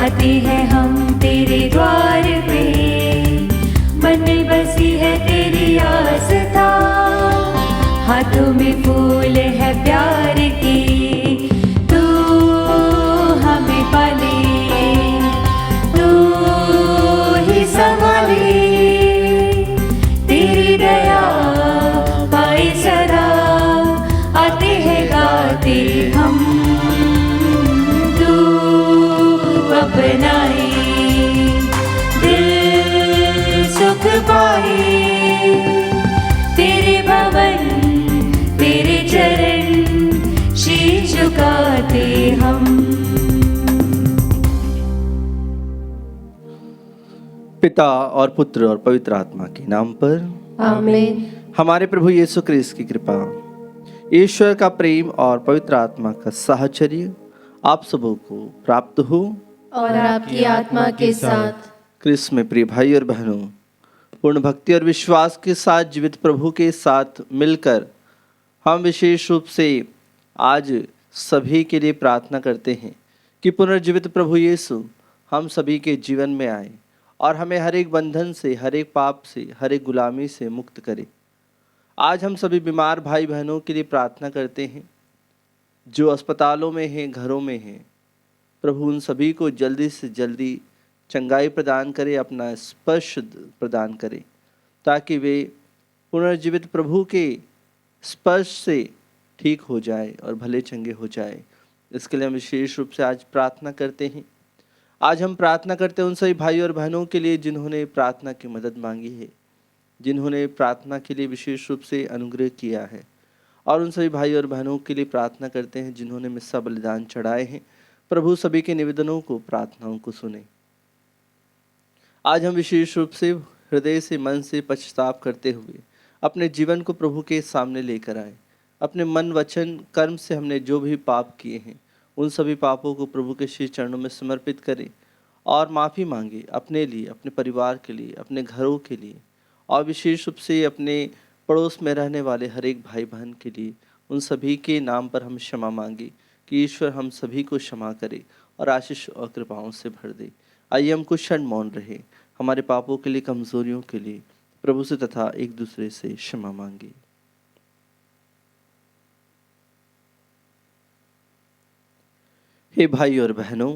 आते हैं हम तेरे द्वार पे, मन में बसी है तेरी आस्था, हाथों में फूल है प्यार की, तू हमें पाले, तू ही संभाले, तेरी दया पाए सदा, आते हैं गाते हम, तू अपनाए, दिल सुख पाए, तेरे भवन तेरे चरण शीश झुकाते हम। पिता और पुत्र और पवित्र आत्मा के नाम पर आमीन। हमारे प्रभु यीशु क्रिस्त की कृपा, ईश्वर का प्रेम और पवित्र आत्मा का साहचर्य आप सबों को प्राप्त हो और आपकी आत्मा के साथ। क्रिस्त में प्रिय भाई और बहनों, पूर्ण भक्ति और विश्वास के साथ जीवित प्रभु के साथ मिलकर हम विशेष रूप से आज सभी के लिए प्रार्थना करते हैं कि पुनर्जीवित प्रभु यीशु हम सभी के जीवन में आए और हमें हर एक बंधन से, हर एक पाप से, हर एक गुलामी से मुक्त करे। आज हम सभी बीमार भाई बहनों के लिए प्रार्थना करते हैं जो अस्पतालों में हैं, घरों में हैं। प्रभु उन सभी को जल्दी से जल्दी चंगाई प्रदान करे, अपना स्पर्श प्रदान करे, ताकि वे पुनर्जीवित प्रभु के स्पर्श से ठीक हो जाए और भले चंगे हो जाए। इसके लिए हम विशेष रूप से आज प्रार्थना करते हैं। आज हम प्रार्थना करते हैं उन सभी भाई और बहनों के लिए जिन्होंने प्रार्थना की मदद मांगी है, जिन्होंने प्रार्थना के लिए विशेष रूप से अनुग्रह किया है, और उन सभी भाई और बहनों के लिए प्रार्थना करते हैं जिन्होंने मिस्सा बलिदान चढ़ाए हैं। प्रभु सभी के निवेदनों को, प्रार्थनाओं को सुने। आज हम विशेष रूप से हृदय से, मन से पश्चाताप करते हुए अपने जीवन को प्रभु के सामने लेकर आए। अपने मन, वचन, कर्म से हमने जो भी पाप किए हैं उन सभी पापों को प्रभु के श्री चरणों में समर्पित करें और माफ़ी मांगे, अपने लिए, अपने परिवार के लिए, अपने घरों के लिए, और विशेष रूप से अपने पड़ोस में रहने वाले हर एक भाई बहन के लिए। उन सभी के नाम पर हम क्षमा मांगे कि ईश्वर हम सभी को क्षमा करे और आशीष और कृपाओं से भर दे। आइए हम कुछ क्षण मौन रहे, हमारे पापों के लिए, कमजोरियों के लिए प्रभु से तथा एक दूसरे से क्षमा मांगे। हे भाई और बहनों,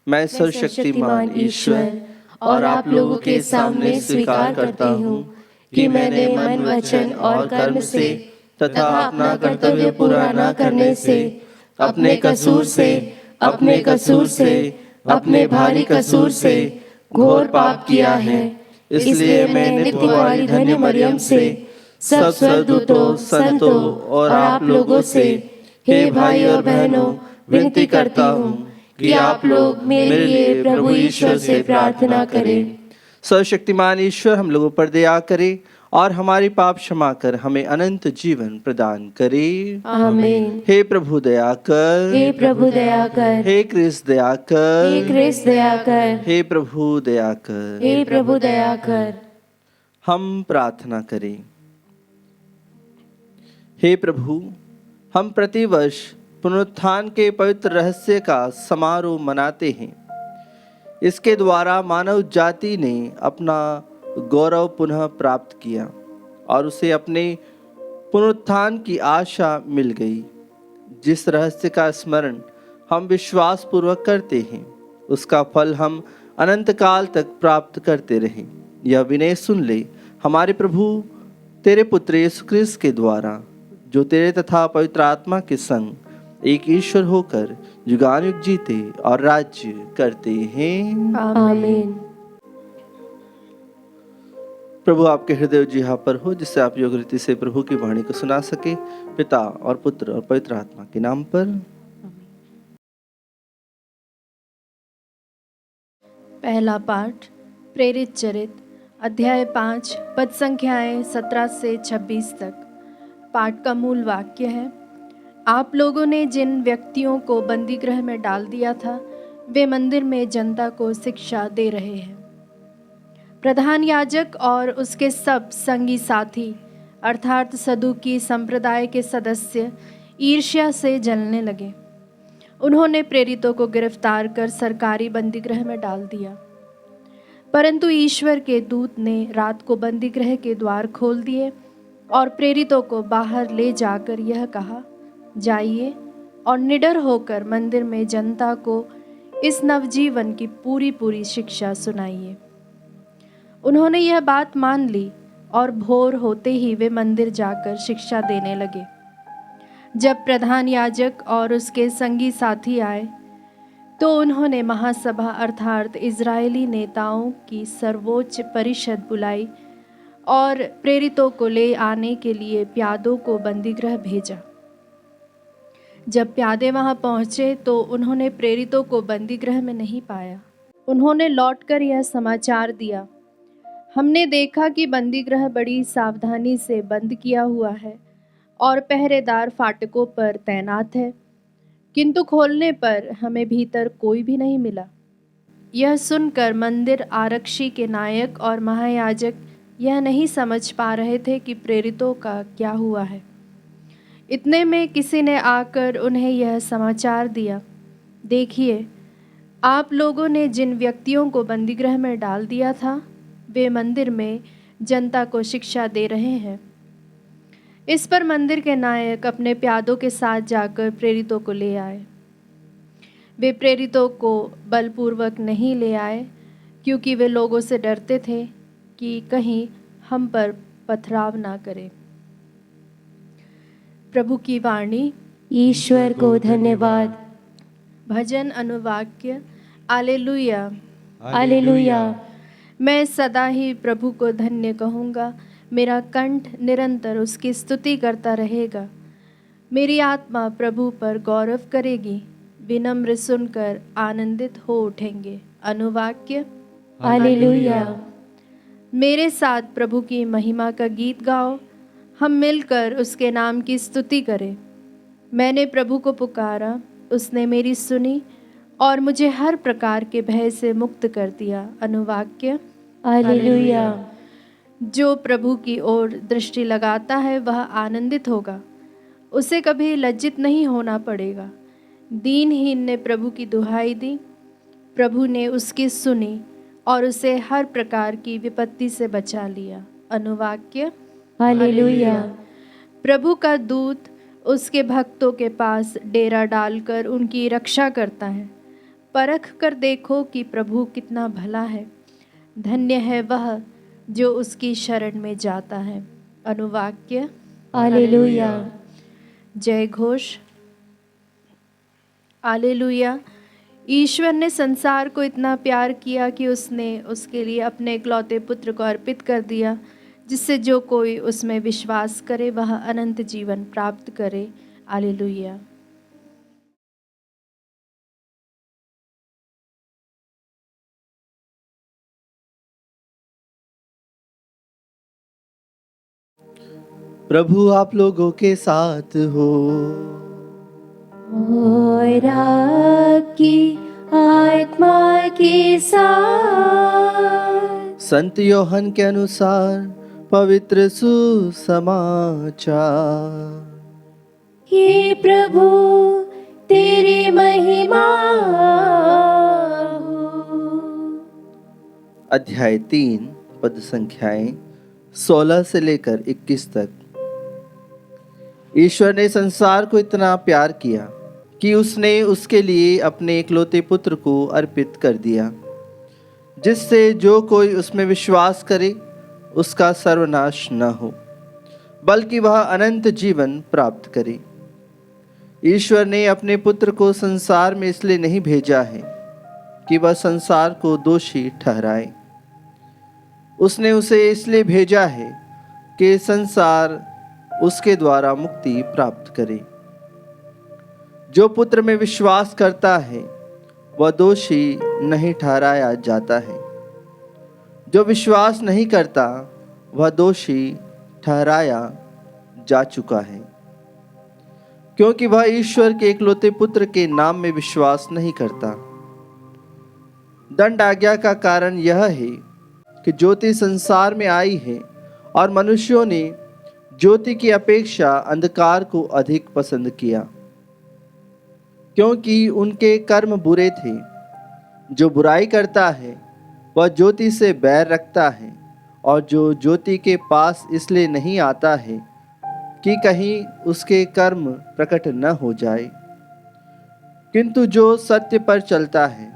मैं सर्वशक्तिमान ईश्वर और आप लोगों के सामने स्वीकार करती हूँ कि मैंने मन, वचन और कर्म से तथा अपना कर्तव्य पूरा न करने से, अपने कसूर से, अपने भारी कसूर से घोर पाप किया है। इसलिए मैं नित्य कुमारी धन्य मरियम से, सब स्वर्गदूतों, संतों और आप लोगों से, हे भाई और बहनों, विनती करता हूँ कि आप लोग मेरे लिए प्रभु ईश्वर से प्रार्थना करें। सर्वशक्तिमान ईश्वर हम लोगों पर दया करे और हमारे पाप क्षमा कर हमें अनंत जीवन प्रदान करे। आमीन। हे प्रभु दया कर, हे प्रभु दया कर, हे क्रिस्त दया कर, हे क्रिस्त दया कर, हे प्रभु दया कर। हे प्रभु दया कर। हम प्रार्थना करें। हे प्रभु, हम प्रतिवर्ष पुनरुत्थान के पवित्र रहस्य का समारोह मनाते हैं। इसके द्वारा मानव जाति ने अपना गौरव पुनः प्राप्त किया और उसे अपने पुनरुत्थान की आशा मिल गई। जिस रहस्य का स्मरण हम विश्वास पूर्वक करते हैं, उसका फल हम अनंत काल तक प्राप्त करते रहें। यह विनय सुन ले हमारे प्रभु तेरे पुत्र यीशु क्रिस्त के द्वारा, जो तेरे तथा पवित्र आत्मा के संग एक ईश्वर होकर युगानुयुग जीते और राज्य करते हैं। आमीन। प्रभु आपके हृदय जिहा पर हो, जिससे आप योग्य रीति से प्रभु की वाणी को सुना सके। पिता और पुत्र और पवित्र आत्मा के नाम पर। पहला पाठ प्रेरित चरित अध्याय 5 पद संख्याएं 17 से 26 तक। पाठ का मूल वाक्य है, आप लोगों ने जिन व्यक्तियों को बंदी गृह में डाल दिया था, वे मंदिर में जनता को शिक्षा दे रहे हैं। प्रधान याजक और उसके सब संगी साथी अर्थात सदूकी संप्रदाय के सदस्य ईर्ष्या से जलने लगे। उन्होंने प्रेरितों को गिरफ्तार कर सरकारी बंदीगृह में डाल दिया। परंतु ईश्वर के दूत ने रात को बंदीगृह के द्वार खोल दिए और प्रेरितों को बाहर ले जाकर यह कहा, जाइए और निडर होकर मंदिर में जनता को इस नवजीवन की पूरी शिक्षा सुनाइए। उन्होंने यह बात मान ली और भोर होते ही वे मंदिर जाकर शिक्षा देने लगे। जब प्रधान याजक और उसके संगी साथी आए तो उन्होंने महासभा अर्थात इजरायली नेताओं की सर्वोच्च परिषद बुलाई और प्रेरितों को ले आने के लिए प्यादों को बंदीगृह भेजा। जब प्यादे वहां पहुंचे तो उन्होंने प्रेरितों को बंदीगृह में नहीं पाया। उन्होंने लौटकर यह समाचार दिया, हमने देखा कि बंदीगृह बड़ी सावधानी से बंद किया हुआ है और पहरेदार फाटकों पर तैनात है, किंतु खोलने पर हमें भीतर कोई भी नहीं मिला। यह सुनकर मंदिर आरक्षी के नायक और महायाजक यह नहीं समझ पा रहे थे कि प्रेरितों का क्या हुआ है। इतने में किसी ने आकर उन्हें यह समाचार दिया, देखिए, आप लोगों ने जिन व्यक्तियों को बंदीगृह में डाल दिया था वे मंदिर में जनता को शिक्षा दे रहे हैं। इस पर मंदिर के नायक अपने प्यादों के साथ जाकर प्रेरितों को ले आए। वे प्रेरितों को बलपूर्वक नहीं ले आए क्योंकि वे लोगों से डरते थे कि कहीं हम पर पथराव ना करें। प्रभु की वाणी। ईश्वर को धन्यवाद। भजन अनुवाक्य। आलेलुया आलेलुया। मैं सदा ही प्रभु को धन्य कहूँगा, मेरा कंठ निरंतर उसकी स्तुति करता रहेगा। मेरी आत्मा प्रभु पर गौरव करेगी, विनम्र सुनकर आनंदित हो उठेंगे। अनुवाक्य। हालेलुया। मेरे साथ प्रभु की महिमा का गीत गाओ, हम मिलकर उसके नाम की स्तुति करें। मैंने प्रभु को पुकारा, उसने मेरी सुनी और मुझे हर प्रकार के भय से मुक्त कर दिया। अनुवाक्य। हालेलुया। जो प्रभु की ओर दृष्टि लगाता है वह आनंदित होगा, उसे कभी लज्जित नहीं होना पड़ेगा। दीनहीन ने प्रभु की दुहाई दी, प्रभु ने उसकी सुनी और उसे हर प्रकार की विपत्ति से बचा लिया। अनुवाक्य। हालेलुया। प्रभु का दूत उसके भक्तों के पास डेरा डालकर उनकी रक्षा करता है। परख कर देखो कि प्रभु कितना भला है, धन्य है वह जो उसकी शरण में जाता है। अनुवाक्य। हालेलुया। जय घोष। हालेलुया। ईश्वर ने संसार को इतना प्यार किया कि उसने उसके लिए अपने इकलौते पुत्र को अर्पित कर दिया, जिससे जो कोई उसमें विश्वास करे वह अनंत जीवन प्राप्त करे। हालेलुया। प्रभु आप लोगों के साथ हो और आपकी आत्मा के साथ। संत योहन के अनुसार पवित्र सुसमाचार। हे प्रभु तेरी महिमा हो। अध्याय 3 पद संख्याएं 16 से लेकर 21 तक। ईश्वर ने संसार को इतना प्यार किया कि उसने उसके लिए अपने इकलौते पुत्र को अर्पित कर दिया, जिससे जो कोई उसमें विश्वास करे उसका सर्वनाश न हो, बल्कि वह अनंत जीवन प्राप्त करे। ईश्वर ने अपने पुत्र को संसार में इसलिए नहीं भेजा है कि वह संसार को दोषी ठहराए। उसने उसे इसलिए भेजा है कि संसार उसके द्वारा मुक्ति प्राप्त करे। जो पुत्र में विश्वास करता है वह दोषी नहीं ठहराया जाता है, जो विश्वास नहीं करता वह दोषी ठहराया जा चुका है, क्योंकि वह ईश्वर के इकलौते पुत्र के नाम में विश्वास नहीं करता। दंड आज्ञा का कारण यह है कि ज्योति संसार में आई है और मनुष्यों ने ज्योति की अपेक्षा अंधकार को अधिक पसंद किया, क्योंकि उनके कर्म बुरे थे। जो बुराई करता है वह ज्योति से बैर रखता है, और जो ज्योति के पास इसलिए नहीं आता है कि कहीं उसके कर्म प्रकट न हो जाए। किंतु जो सत्य पर चलता है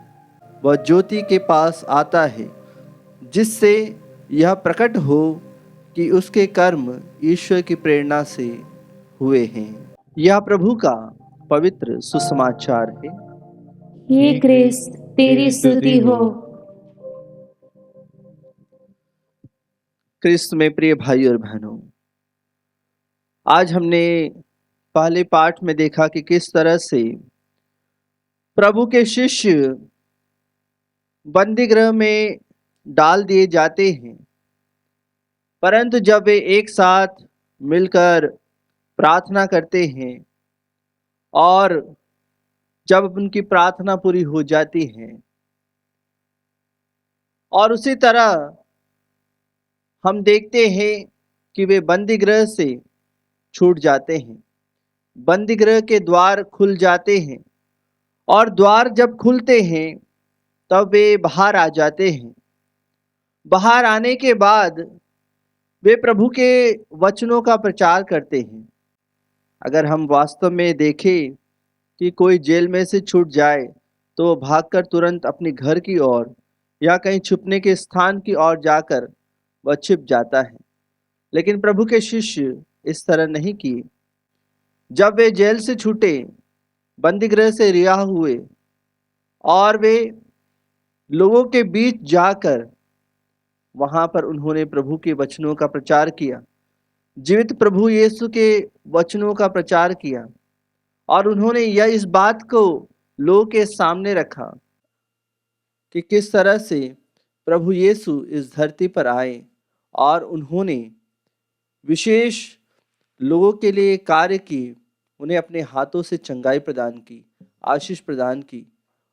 वह ज्योति के पास आता है, जिससे यह प्रकट हो कि उसके कर्म ईश्वर की प्रेरणा से हुए हैं। यह प्रभु का पवित्र सुसमाचार है। हे क्रिस्त, तेरी स्तुति हो। क्रिस्त में प्रिय भाई और बहनों, आज हमने पहले पाठ में देखा कि किस तरह से प्रभु के शिष्य बंदी गृह में डाल दिए जाते हैं, परंतु जब वे एक साथ मिलकर प्रार्थना करते हैं और जब उनकी प्रार्थना पूरी हो जाती है, और उसी तरह हम देखते हैं कि वे बंदी गृह से छूट जाते हैं, बंदी गृह के द्वार खुल जाते हैं, और द्वार जब खुलते हैं तब वे बाहर आ जाते हैं। बाहर आने के बाद वे प्रभु के वचनों का प्रचार करते हैं। अगर हम वास्तव में देखें कि कोई जेल में से छूट जाए तो वो भागकर तुरंत अपने घर की ओर या कहीं छुपने के स्थान की ओर जाकर वह छिप जाता है, लेकिन प्रभु के शिष्य इस तरह नहीं किए। जब वे जेल से छूटे, बंदी गृह से रिहा हुए, और वे लोगों के बीच जाकर वहां पर उन्होंने प्रभु के वचनों का प्रचार किया, जीवित प्रभु यीशु के वचनों का प्रचार किया, और उन्होंने यह इस बात को लोगों के सामने रखा कि किस तरह से प्रभु यीशु इस धरती पर आए और उन्होंने विशेष लोगों के लिए कार्य किए, उन्हें अपने हाथों से चंगाई प्रदान की, आशीष प्रदान की,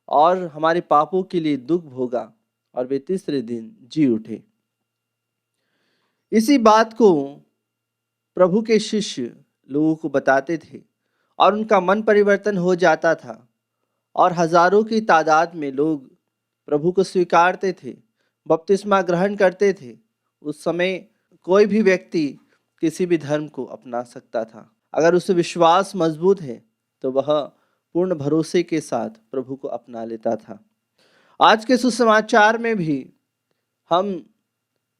और हमारे पापों के लिए दुख भोगा, और वे तीसरे दिन जी उठे। इसी बात को प्रभु के शिष्य लोगों को बताते थे, और उनका मन परिवर्तन हो जाता था, और हजारों की तादाद में लोग प्रभु को स्वीकारते थे, बपतिस्मा ग्रहण करते थे। उस समय कोई भी व्यक्ति किसी भी धर्म को अपना सकता था। अगर उससे विश्वास मजबूत है तो वह पूर्ण भरोसे के साथ प्रभु को अपना लेता था। आज के सुसमाचार में भी हम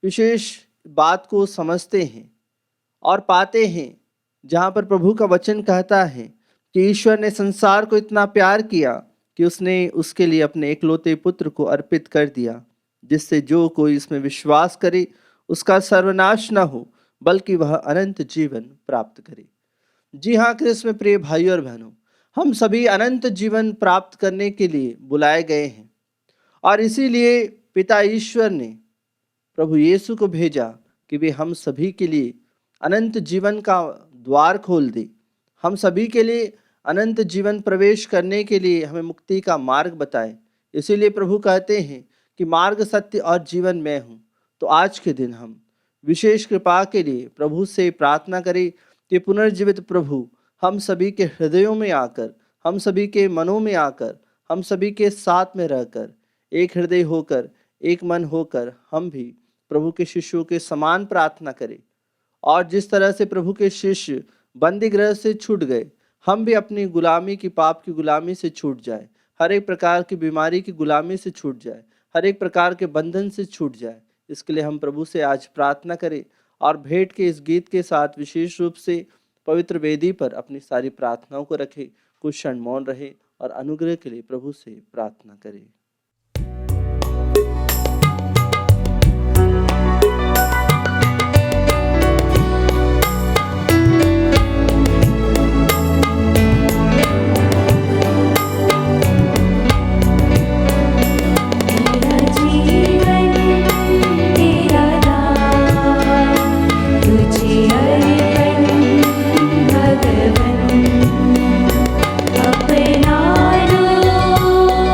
विशेष बात को समझते हैं और पाते हैं, जहाँ पर प्रभु का वचन कहता है कि ईश्वर ने संसार को इतना प्यार किया कि उसने उसके लिए अपने एकलौते पुत्र को अर्पित कर दिया, जिससे जो कोई इसमें विश्वास करे उसका सर्वनाश न हो, बल्कि वह अनंत जीवन प्राप्त करे। जी हाँ क्रिस्त में प्रिय भाइयों और बहनों, हम सभी अनंत जीवन प्राप्त करने के लिए बुलाए गए हैं, और इसीलिए पिता ईश्वर ने प्रभु यीशु को भेजा कि वे हम सभी के लिए अनंत जीवन का द्वार खोल दे, हम सभी के लिए अनंत जीवन प्रवेश करने के लिए हमें मुक्ति का मार्ग बताए। इसीलिए प्रभु कहते हैं कि मार्ग, सत्य और जीवन मैं हूँ। तो आज के दिन हम विशेष कृपा के लिए प्रभु से प्रार्थना करें कि पुनर्जीवित प्रभु हम सभी के हृदयों में आकर, हम सभी के मनों में आकर, हम सभी के साथ में रहकर, एक हृदय होकर, एक मन होकर हम भी प्रभु के शिष्यों के समान प्रार्थना करें। और जिस तरह से प्रभु के शिष्य बंदी गृह से छूट गए, हम भी अपनी गुलामी की, पाप की गुलामी से छूट जाए, हर एक प्रकार की बीमारी की गुलामी से छूट जाए, हर एक प्रकार के बंधन से छूट जाए। इसके लिए हम प्रभु से आज प्रार्थना करें, और भेंट के इस गीत के साथ विशेष रूप से पवित्र वेदी पर अपनी सारी प्रार्थनाओं को रखें, कुछ क्षण मौन रहे और अनुग्रह के लिए प्रभु से प्रार्थना करें। अपना लो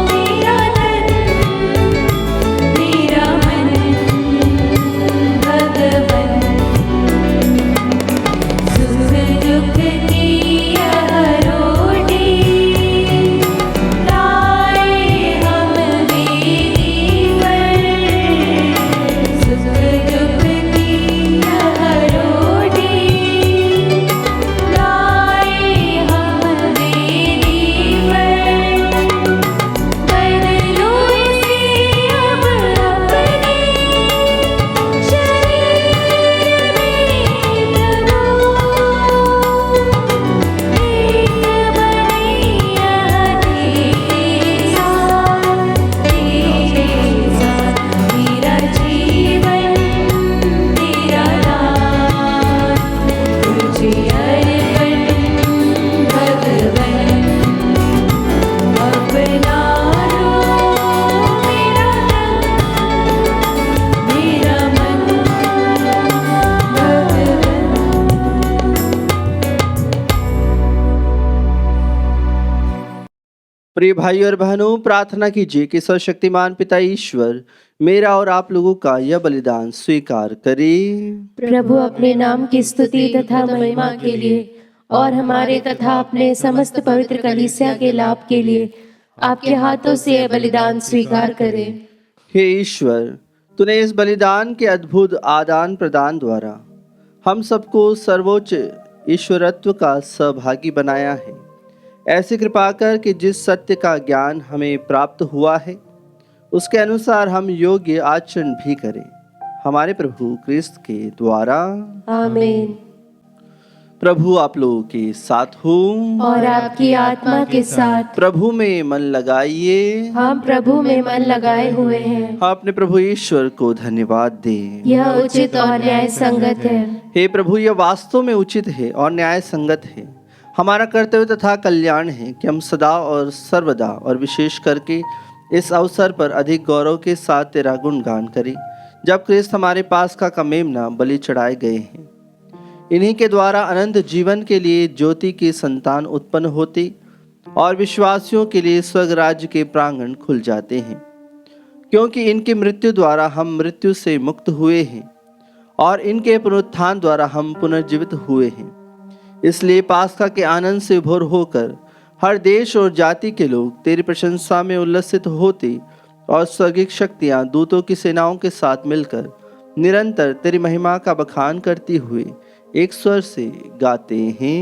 मेरा प्रिय भाई और बहनों, प्रार्थना कीजिए कि सर्वशक्तिमान पिता ईश्वर मेरा और आप लोगों का यह बलिदान स्वीकार करे। प्रभु अपने नाम की स्तुति तथा महिमा के लिए और हमारे तथा अपने समस्त पवित्र कलीसिया के लाभ के लिए आपके हाथों से यह बलिदान स्वीकार करे। हे ईश्वर, तूने इस बलिदान के अद्भुत आदान प्रदान द्वारा हम सबको सर्वोच्च ईश्वरत्व का सहभागी बनाया है। ऐसी कृपा कर कि जिस सत्य का ज्ञान हमें प्राप्त हुआ है उसके अनुसार हम योग्य आचरण भी करें, हमारे प्रभु क्रिस्त के द्वारा। आमीन। प्रभु आप लोगों के साथ हो और आपकी आत्मा के साथ। प्रभु में मन लगाइए। हम प्रभु में मन लगाए हुए हैं। हम अपने प्रभु ईश्वर को धन्यवाद दें। यह उचित और न्याय संगत है। हे प्रभु, यह वास्तव में उचित है और न्याय संगत है। हमारा कर्तव्य तथा कल्याण है कि हम सदा और सर्वदा और विशेष करके इस अवसर पर अधिक गौरव के साथ तेरा गुणगान करें, जब क्रिस्त हमारे पास का मेमना बलि चढ़ाए गए हैं। इन्हीं के द्वारा अनंत जीवन के लिए ज्योति की संतान उत्पन्न होती और विश्वासियों के लिए स्वर्ग राज्य के प्रांगण खुल जाते हैं, क्योंकि इनकी मृत्यु द्वारा हम मृत्यु से मुक्त हुए हैं और इनके पुनरुत्थान द्वारा हम पुनर्जीवित हुए हैं। इसलिए पास्का के आनंद से भोर होकर हर देश और जाति के लोग तेरी प्रशंसा में उल्लसित होते और स्वर्गिक शक्तियां दूतों की सेनाओं के साथ मिलकर निरंतर तेरी महिमा का बखान करती हुए एक स्वर से गाते हैं।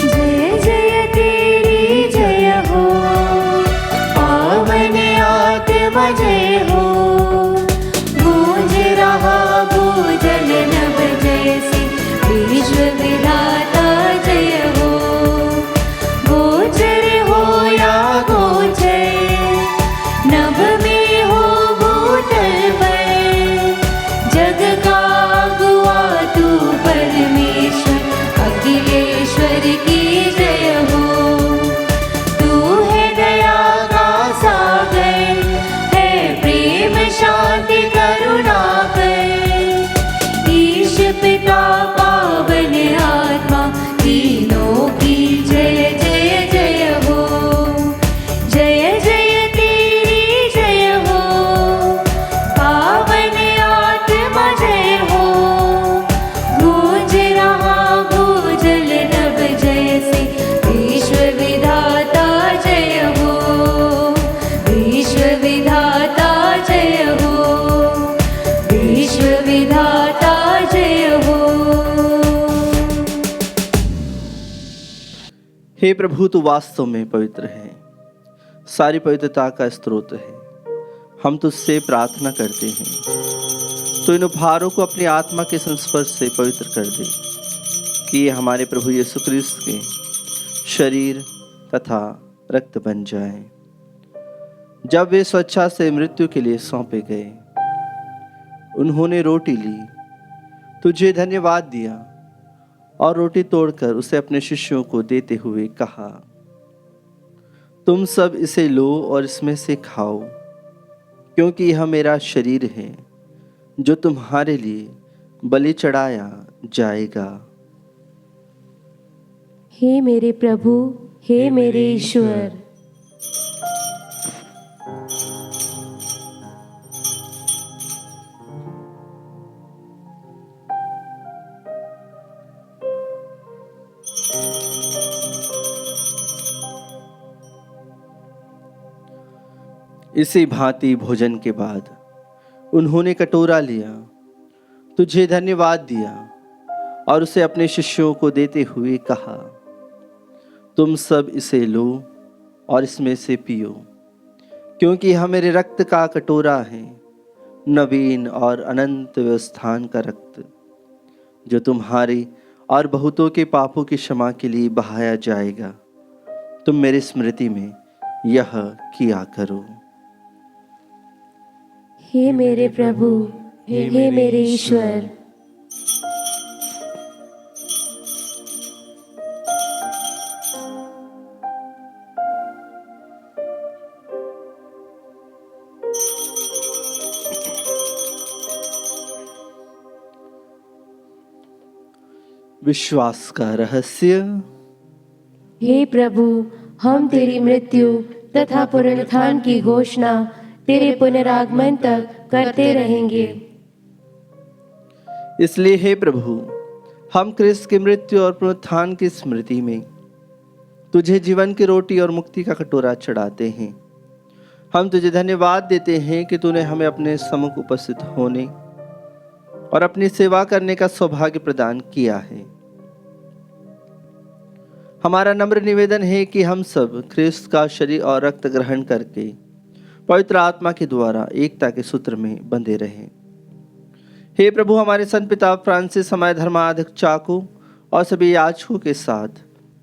जय जय तेरी जय हो, पावन आत्मा जय हो। गूंज रहा भूजल नभ जैसे, विश्व विधाता जय हो। गोचर हो या गोचर, नभ में हो भूतल पर। जग का गुआ तू परमेश्वर, अखिलेश्वर की जय हो। तू है दया का सागर, है प्रेम शांति करुणा कर। ईश पिता पावन आत्मा, तीनों की जय जय जय हो। जय जय तेरी जय हो, पावन आत्मा जय हो। गूंज रहा भूजल नभ जैसे, विश्व विधाता जय हो। विश्व विधाता जय हो, विश्व विधाता जय हो। हे प्रभु, तू वास्तव में पवित्र है, सारी पवित्रता का स्रोत है। हम तुझसे प्रार्थना करते हैं तो इन उपहारों को अपनी आत्मा के संस्पर्श से पवित्र कर दे, कि ये हमारे प्रभु यीशु क्रिस्त के शरीर तथा रक्त बन जाएं। जब वे स्वेच्छा से मृत्यु के लिए सौंपे गए, उन्होंने रोटी ली, तुझे धन्यवाद दिया और रोटी तोड़कर उसे अपने शिष्यों को देते हुए कहा, तुम सब इसे लो और इसमें से खाओ, क्योंकि यह मेरा शरीर है जो तुम्हारे लिए बलि चढ़ाया जाएगा। हे मेरे प्रभु, हे मेरे ईश्वर। इसी भांति भोजन के बाद उन्होंने कटोरा लिया, तुझे धन्यवाद दिया और उसे अपने शिष्यों को देते हुए कहा, तुम सब इसे लो और इसमें से पियो, क्योंकि यह मेरे रक्त का कटोरा है, नवीन और अनंत व्यवस्थान का रक्त, जो तुम्हारे और बहुतों के पापों की क्षमा के लिए बहाया जाएगा। तुम मेरी स्मृति में यह किया करो। हे मेरे प्रभु, हे मेरे ईश्वर। विश्वास का रहस्य। हे प्रभु, हम तेरी मृत्यु तथा पुनरुत्थान की घोषणा तेरे पुनरागमन तक करते रहेंगे। इसलिए हे प्रभु, हम क्रिस्त की मृत्यु और पुनरुत्थान की स्मृति में तुझे जीवन की रोटी और मुक्ति का कटोरा चढ़ाते हैं। हम तुझे धन्यवाद देते हैं कि तूने हमें अपने सम्मुख उपस्थित होने और अपनी सेवा करने का सौभाग्य प्रदान किया है। हमारा नम्र निवेदन है कि हम सब ख्रिस्त का शरीर और रक्त ग्रहण करके पवित्र आत्मा के द्वारा एकता के सूत्र में बंधे रहें। हे प्रभु, हमारे संत पिता फ्रांसिस, हमारे धर्माध्यक्ष चाको और सभी याजकों के साथ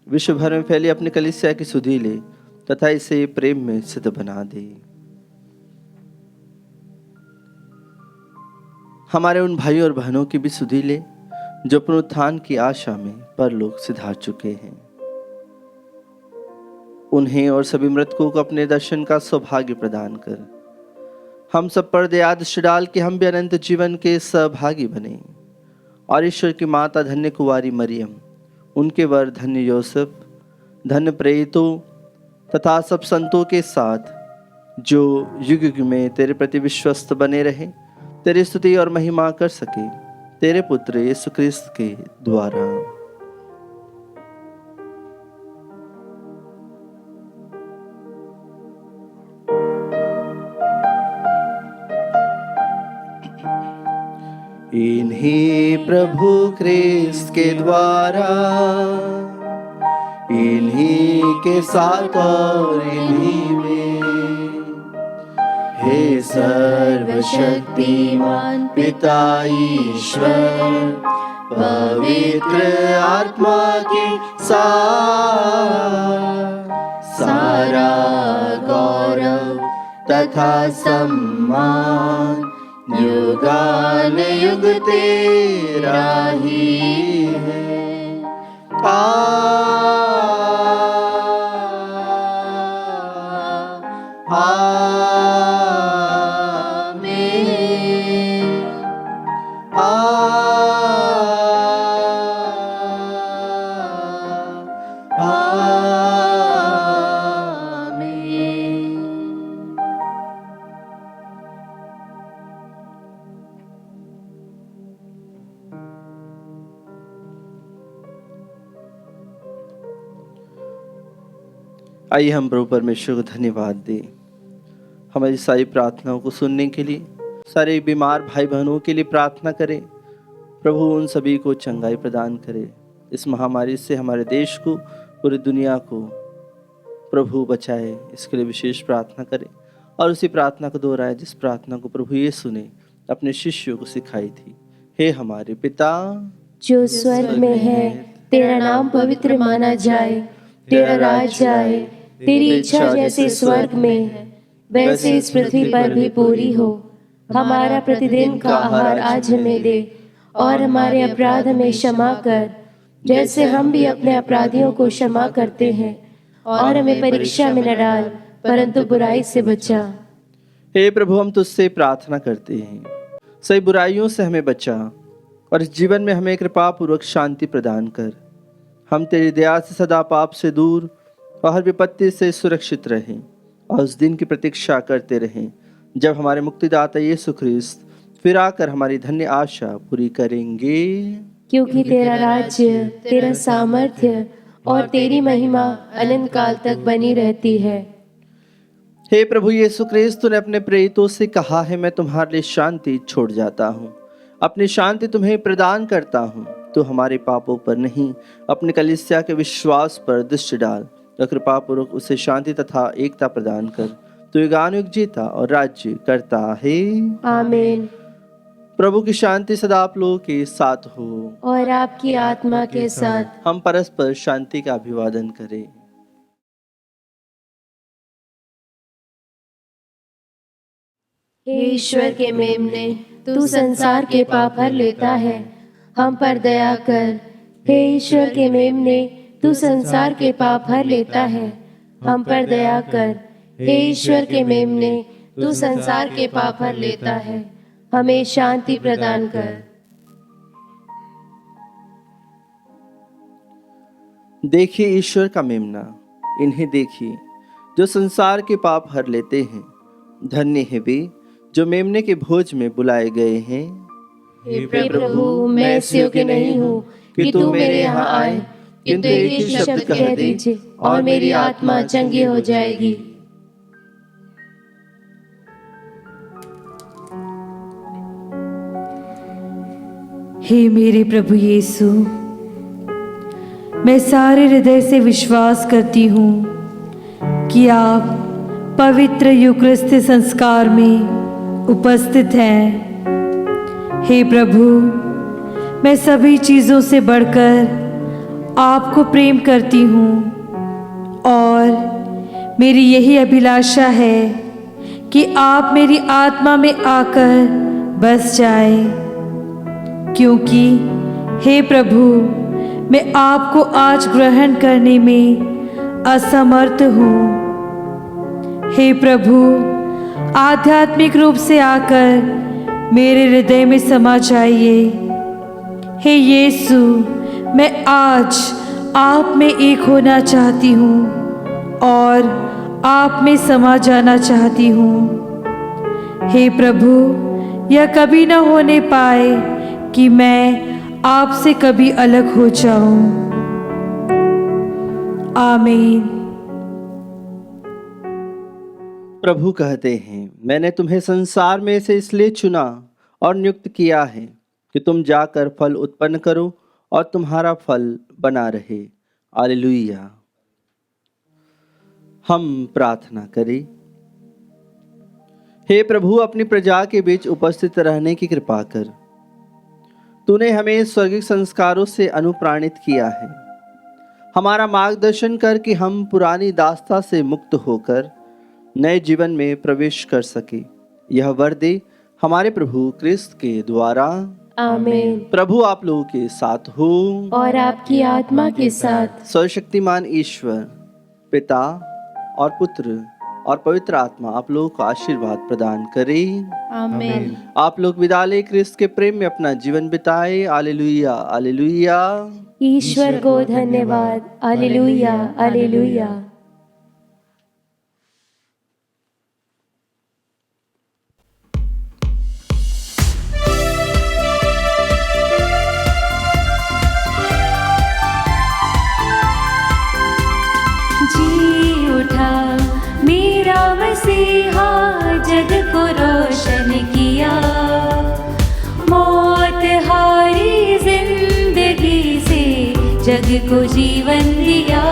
विश्व भर में फैली अपनी कलीसिया की सुधि ले तथा इसे प्रेम में सिद्ध बना दे। हमारे उन भाइयों और बहनों की भी सुधि ले जो पुनरुत्थान की आशा में परलोक सिधार चुके हैं। उन्हें और सभी मृतकों को अपने दर्शन का सौभाग्य प्रदान कर हम सब पर दया दृष्टि डाल के हम भी अनंत जीवन के सहभागी बने। और ईश्वर की माता धन्य कुंवारी मरियम, उनके वर धन्य योसेफ, धन्य प्रेरितों तथा सब संतों के साथ जो युग युग में तेरे प्रति विश्वस्त बने रहे, तेरी स्तुति और महिमा कर सके, तेरे पुत्र यीशु क्रिस्त के द्वारा। इन्हीं प्रभु क्रिस्त के द्वारा, इन्हीं के साथ और इन्हीं में, हे सर्वशक्तिमान पिता ईश्वर, पवित्र आत्मा के साथ सारा गौरव तथा सम्मान युगान युग तेरा ही है। आइए हम प्रभु परमेश्वर को धन्यवाद दें हमारी सारी प्रार्थनाओं को सुनने के लिए। सारे बीमार भाई बहनों के लिए प्रार्थना करें, प्रभु उन सभी को चंगाई प्रदान करे। इस महामारी से हमारे देश को, पूरी दुनिया को प्रभु बचाए, इसके लिए विशेष प्रार्थना करें। और उसी प्रार्थना को दोहराए जिस प्रार्थना को प्रभु यीशु ने अपने शिष्यों को सिखाई थी। हे हमारे पिता जो स्वर्ग में है, तेरा नाम पवित्र माना जाए, तेरा राज्य आए, तेरी इच्छा जैसे स्वर्ग में है वैसे इस पृथ्वी पर भी पूरी हो। हमारा प्रतिदिन का आहार आज हमें दे, और हमारे अपराध हमें क्षमा कर जैसे हम भी अपने अपराधियों को क्षमा करते हैं, और हमें परीक्षा में न डाल परंतु बुराई से बचा। हे प्रभु, हम तुझसे प्रार्थना करते हैं, सही बुराइयों से हमें बचा और इस जीवन में हमें कृपा पूर्वक शांति प्रदान कर। हम तेरी दया से सदा पाप से दूर और हर विपत्ति से सुरक्षित रहें, और उस दिन की प्रतीक्षा करते रहें जब हमारे मुक्तिदाता यीशु ख्रिस्त फिर आकर हमारी धन्य आशा पूरी करेंगे। क्योंकि तेरा राज्य, तेरा सामर्थ्य और तेरी महिमा अनंत काल तक बनी रहती है। हे प्रभु यीशु ख्रिस्त, तूने अपने प्रेरितों से कहा है, मैं तुम्हारे लिए शांति छोड़ जाता हूँ, अपनी शांति तुम्हें प्रदान करता हूँ। तो हमारे पापों पर नहीं, अपने कलीसिया के विश्वास पर दृष्टि डाल और कृपा पूर्वक उसे शांति तथा एकता प्रदान कर। तो युगानुयुग जीता और राज्य करता है। आमीन। प्रभु की शांति सदा आप लोगों के साथ हो और आपकी आत्मा के साथ। हम परस्पर शांति का अभिवादन करें। हे ईश्वर के मेमने, तू संसार के पाप हर लेता है, हम पर दया कर। हे ईश्वर के मेमने, तू संसार के पाप हर लेता है, हम पर दया कर। हे ईश्वर के मेमने, तू संसार के पाप हर लेता है, हमें शांति प्रदान कर। देखिए ईश्वर का मेमना, इन्हें देखिए जो संसार के पाप हर लेते हैं। धन्य है वे जो मेमने के भोज में बुलाए गए हैं। हे प्रभु, मैं इस योग्य नहीं हूँ कि तू मेरे यहाँ आए, किंतु एक ही शब्द कह दीजिए और मेरी आत्मा चंगी हो जाएगी। हे मेरे प्रभु यीशु, मैं सारे हृदय से विश्वास करती हूँ कि आप पवित्र यूकरिस्ती संस्कार में उपस्थित हैं। हे प्रभु, मैं सभी चीज़ों से बढ़कर आपको प्रेम करती हूँ और मेरी यही अभिलाषा है कि आप मेरी आत्मा में आकर बस जाएं, क्योंकि हे प्रभु, मैं आपको आज ग्रहण करने में असमर्थ हूँ। हे प्रभु, आध्यात्मिक रूप से आकर मेरे हृदय में समा जाइए। हे यीशु, मैं आज आप में एक होना चाहती हूँ और आप में समा जाना चाहती हूँ। हे प्रभु, यह कभी न होने पाए कि मैं आपसे कभी अलग हो जाऊं। आमीन। प्रभु कहते हैं, मैंने तुम्हें संसार में से इसलिए चुना और नियुक्त किया है कि तुम जाकर फल उत्पन्न करो और तुम्हारा फल बना रहे। हालेलुया। हम प्रार्थना करें। हे प्रभु, अपनी प्रजा के बीच उपस्थित रहने की कृपा कर। तूने हमें स्वर्गिक संस्कारों से अनुप्राणित किया है। हमारा मार्गदर्शन कर कि हम पुरानी दास्ता से मुक्त होकर नए जीवन में प्रवेश कर सके। यह वर दे हमारे प्रभु क्रिस्त के द्वारा। आमीन। प्रभु आप लोगों के साथ हो और आपकी आत्मा के साथ। सर्वशक्तिमान ईश्वर पिता और पुत्र और पवित्र आत्मा आप लोगों को आशीर्वाद प्रदान करे। आमीन। आप लोग विदा ले क्रिस्त के प्रेम में अपना जीवन बिताए। Hallelujah, hallelujah. ईश्वर को धन्यवाद। Hallelujah, hallelujah. जी उठा मेरा मसीहा, जग को रोशन किया। मौत हारी जिंदगी से जग को जीवन दिया।